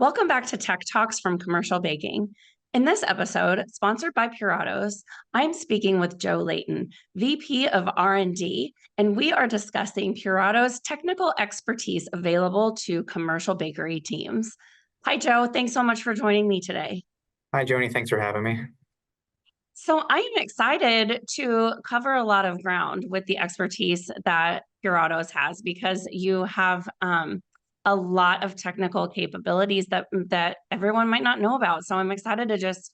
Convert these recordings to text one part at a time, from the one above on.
Welcome back to Tech Talks from Commercial Baking. In this episode, sponsored by Puratos, I'm speaking with Joe Layton, VP of R&D, and we are discussing Puratos' technical expertise available to commercial bakery teams. Hi, Joe. Thanks so much for joining me today. Hi, Joni. Thanks for having me. So I am excited to cover a lot of ground with the expertise that Puratos has because you have a lot of technical capabilities that everyone might not know about. So I'm excited to just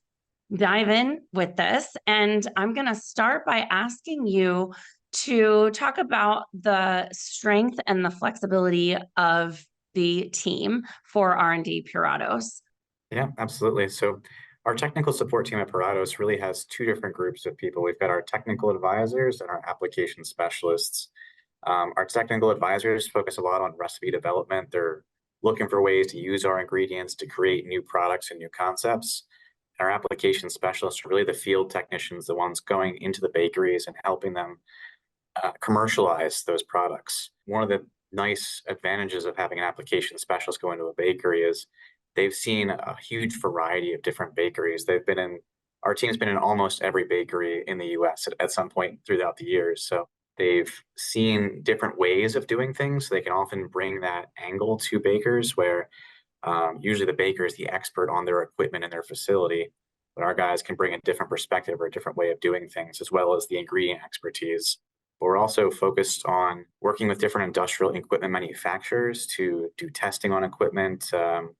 dive in with this. And I'm going to start by asking you to talk about the strength and the flexibility of the team for R&D Puratos. Yeah, absolutely. So our technical support team at Puratos really has two different groups of people. We've got our technical advisors and our application specialists. Our technical advisors focus a lot on recipe development. They're looking for ways to use our ingredients to create new products and new concepts. Our application specialists are really the field technicians, the ones going into the bakeries and helping them commercialize those products. One of the nice advantages of having an application specialist go into a bakery is they've seen a huge variety of different bakeries. Our team's been in almost every bakery in the US at some point throughout the years. So they've seen different ways of doing things. So they can often bring that angle to bakers where usually the baker is the expert on their equipment and their facility, but our guys can bring a different perspective or a different way of doing things, as well as the ingredient expertise. But we're also focused on working with different industrial equipment manufacturers to do testing on equipment.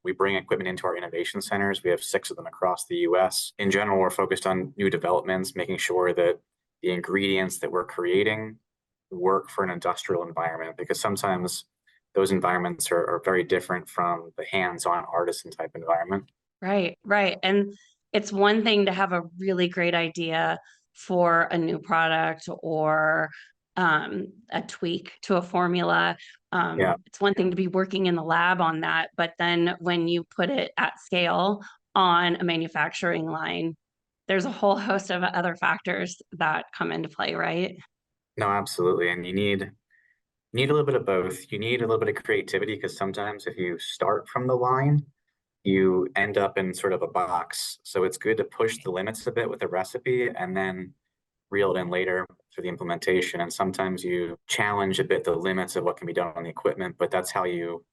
We bring equipment into our innovation centers. We have 6 of them across the US. In general, we're focused on new developments, making sure that the ingredients that we're creating work for an industrial environment, because sometimes those environments are very different from the hands-on artisan type environment. Right, right. And it's one thing to have a really great idea for a new product or a tweak to a formula. Yeah. It's one thing to be working in the lab on that, but then when you put it at scale on a manufacturing line, there's a whole host of other factors that come into play, right? No, absolutely. And you need a little bit of both. You need a little bit of creativity because sometimes if you start from the line, you end up in sort of a box. So it's good to push the limits a bit with a recipe and then reel it in later for the implementation. And sometimes you challenge a bit the limits of what can be done on the equipment, but that's how you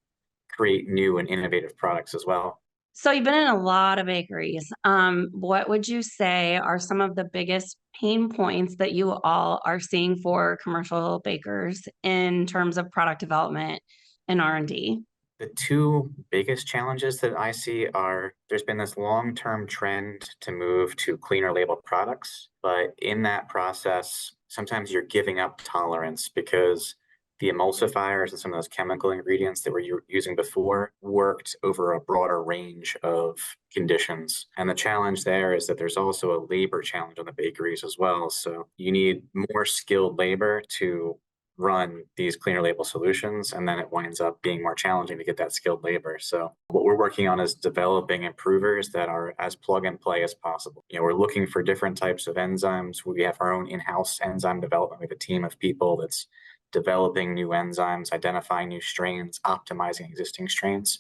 create new and innovative products as well. So you've been in a lot of bakeries. What would you say are some of the biggest pain points that you all are seeing for commercial bakers in terms of product development and R&D? The two biggest challenges that I see are there's been this long-term trend to move to cleaner label products, but in that process, sometimes you're giving up tolerance because the emulsifiers and some of those chemical ingredients that we're using before worked over a broader range of conditions. And the challenge there is that there's also a labor challenge on the bakeries as well. So you need more skilled labor to run these cleaner label solutions, and then it winds up being more challenging to get that skilled labor. So what we're working on is developing improvers that are as plug and play as possible. We're looking for different types of enzymes. We have our own in-house enzyme development. We have a team of people that's developing new enzymes, identifying new strains, optimizing existing strains,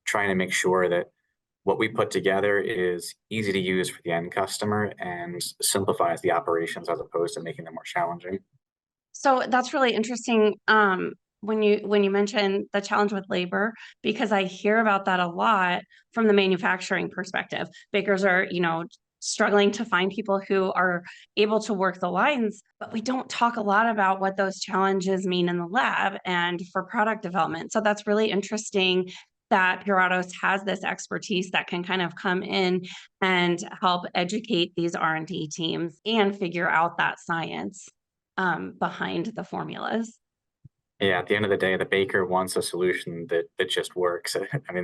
trying to make sure that what we put together is easy to use for the end customer and simplifies the operations as opposed to making them more challenging. So that's really interesting. When you mention the challenge with labor, because I hear about that a lot from the manufacturing perspective. Bakers are, struggling to find people who are able to work the lines, but we don't talk a lot about what those challenges mean in the lab and for product development. So that's really interesting that Puratos has this expertise that can kind of come in and help educate these R&D teams and figure out that science behind the formulas. Yeah, at the end of the day, the baker wants a solution that just works. I mean,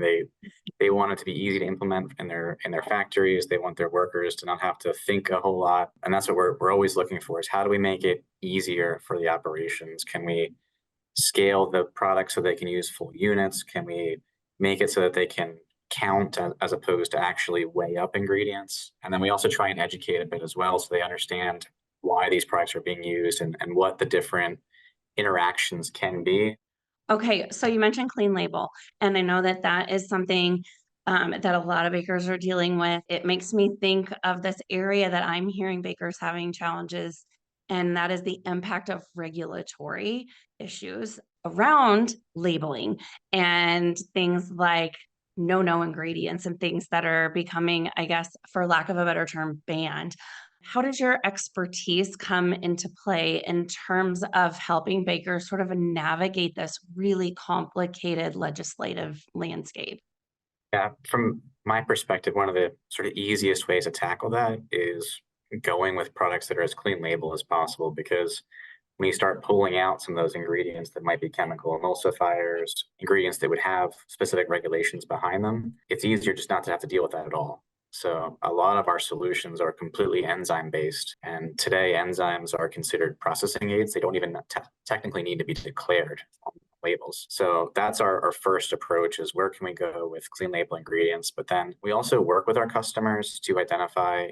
they want it to be easy to implement in their factories. They want their workers to not have to think a whole lot, and that's what we're always looking for: is how do we make it easier for the operations? Can we scale the product so they can use full units? Can we make it so that they can count as opposed to actually weigh up ingredients? And then we also try and educate a bit as well so they understand why these products are being used and what the different interactions can be. Okay, so you mentioned clean label, and I know that that is something that a lot of bakers are dealing with. It makes me think of this area that I'm hearing bakers having challenges, and that is the impact of regulatory issues around labeling and things like no ingredients and things that are becoming, I guess, for lack of a better term, banned. How does your expertise come into play in terms of helping bakers sort of navigate this really complicated legislative landscape? Yeah, from my perspective, one of the sort of easiest ways to tackle that is going with products that are as clean label as possible, because when you start pulling out some of those ingredients that might be chemical emulsifiers, ingredients that would have specific regulations behind them, it's easier just not to have to deal with that at all. So a lot of our solutions are completely enzyme based. And today enzymes are considered processing aids. They don't even technically need to be declared on labels. So that's our first approach, is where can we go with clean label ingredients? But then we also work with our customers to identify,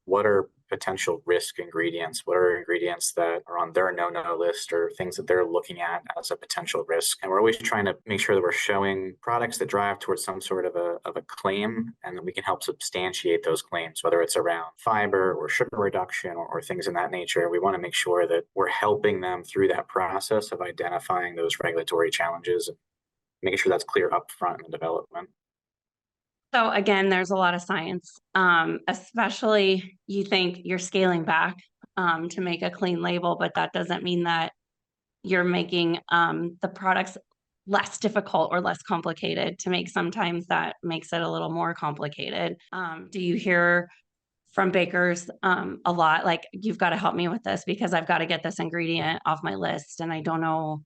what are potential risk ingredients, what are ingredients that are on their no list, or things that they're looking at as a potential risk. And we're always trying to make sure that we're showing products that drive towards some sort of a claim, and that we can help substantiate those claims, whether it's around fiber or sugar reduction, or things in that nature. We want to make sure that we're helping them through that process of identifying those regulatory challenges and making sure that's clear up front in the development. So again, there's a lot of science, especially you think you're scaling back to make a clean label, but that doesn't mean that you're making the products less difficult or less complicated to make. Sometimes that makes it a little more complicated. Do you hear from bakers a lot like, you've got to help me with this because I've got to get this ingredient off my list and I don't know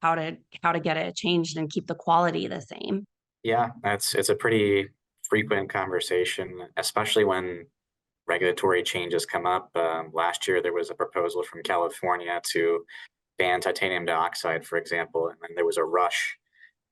how to get it changed and keep the quality the same? Yeah, it's a pretty frequent conversation, especially when regulatory changes come up. Last year, there was a proposal from California to ban titanium dioxide, for example, and then there was a rush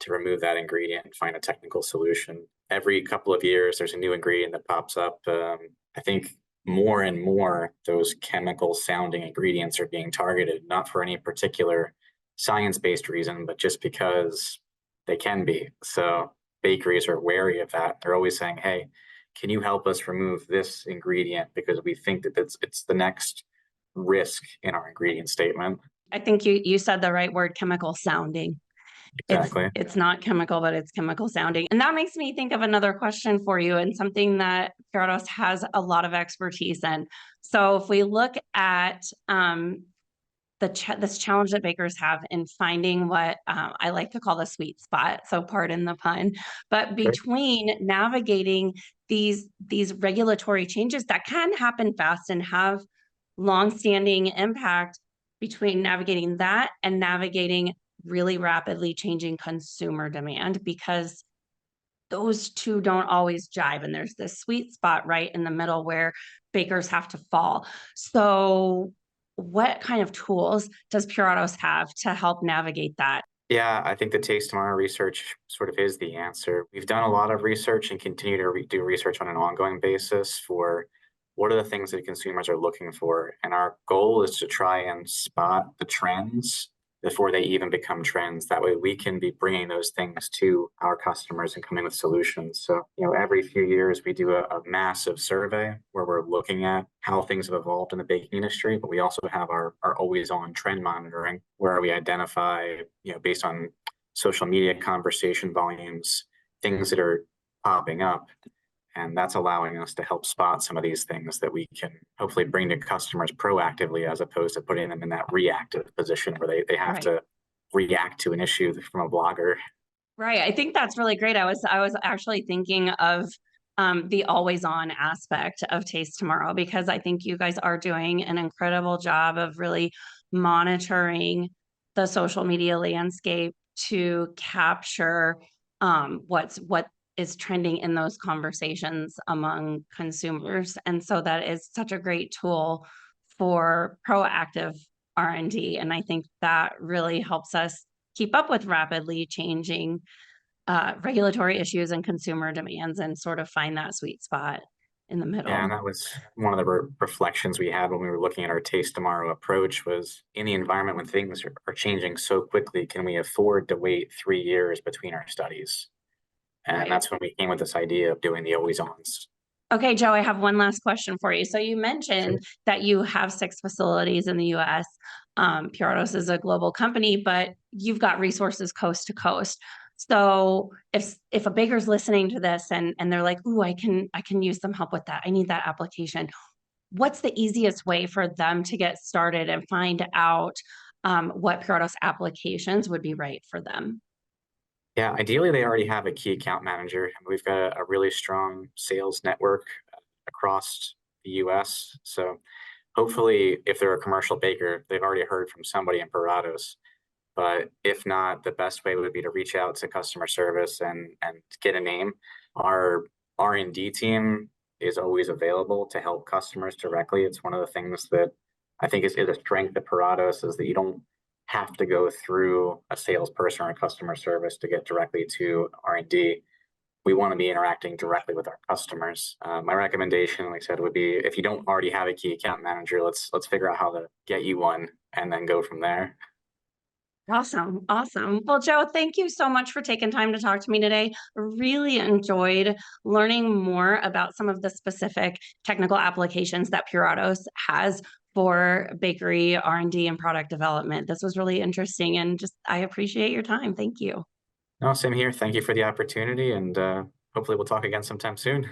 to remove that ingredient and find a technical solution. Every couple of years, there's a new ingredient that pops up. I think more and more those chemical sounding ingredients are being targeted, not for any particular science-based reason, but just because they can be. So bakeries are wary of that. They're always saying, "Hey, can you help us remove this ingredient because we think that it's the next risk in our ingredient statement." I think you said the right word, chemical sounding. It's Exactly. it's not chemical, but it's chemical sounding. And that makes me think of another question for you, and something that Puratos has a lot of expertise in. So if we look at this challenge that bakers have in finding what I like to call the sweet spot, so pardon the pun, but Sure. between navigating these regulatory changes that can happen fast and have long-standing impact, between navigating that and navigating really rapidly changing consumer demand, because those two don't always jive. And there's this sweet spot right in the middle where bakers have to fall. So, what kind of tools does Puratos have to help navigate that? Yeah, I think the Taste Tomorrow research sort of is the answer. We've done a lot of research and continue to do research on an ongoing basis for what are the things that consumers are looking for. And our goal is to try and spot the trends before they even become trends. That way we can be bringing those things to our customers and coming with solutions. So, every few years we do a massive survey where we're looking at how things have evolved in the baking industry, but we also have our always on trend monitoring where we identify, based on social media conversation volumes, things that are popping up. And that's allowing us to help spot some of these things that we can hopefully bring to customers proactively, as opposed to putting them in that reactive position where they have Right. to react to an issue from a blogger. Right. I think that's really great. I was actually thinking of the always on aspect of Taste Tomorrow, because I think you guys are doing an incredible job of really monitoring the social media landscape to capture what is trending in those conversations among consumers. And so that is such a great tool for proactive R&D. And I think that really helps us keep up with rapidly changing regulatory issues and consumer demands, and sort of find that sweet spot in the Yeah, middle. and that was one of the reflections we had when we were looking at our Taste Tomorrow approach, was in the environment when things are changing so quickly, can we afford to wait 3 years between our studies? And Right. that's when we came with this idea of doing the always ons. Okay, Joe, I have one last question for you. So you mentioned Sure. that you have 6 facilities in the US. Puratos is a global company, but you've got resources coast to coast. So if a baker's listening to this and they're like, "Ooh, I can use some help with that. I need that application." What's the easiest way for them to get started and find out what Puratos applications would be right for them? Yeah, ideally, they already have a key account manager. And we've got a really strong sales network across the US. So hopefully, if they're a commercial baker, they've already heard from somebody in Puratos. But if not, the best way would be to reach out to customer service and get a name. Our R&D team is always available to help customers directly. It's one of the things that I think is a strength of Puratos is that you don't have to go through a salesperson or a customer service to get directly to R&D. We want to be interacting directly with our customers. My recommendation, like I said, would be if you don't already have a key account manager, let's figure out how to get you one and then go from there. Awesome. Awesome. Well, Joe, thank you so much for taking time to talk to me today. Really enjoyed learning more about some of the specific technical applications that Puratos has for bakery R&D and product development. This was really interesting and just I appreciate your time. Thank you. No, same here. Thank you for the opportunity, and hopefully we'll talk again sometime soon.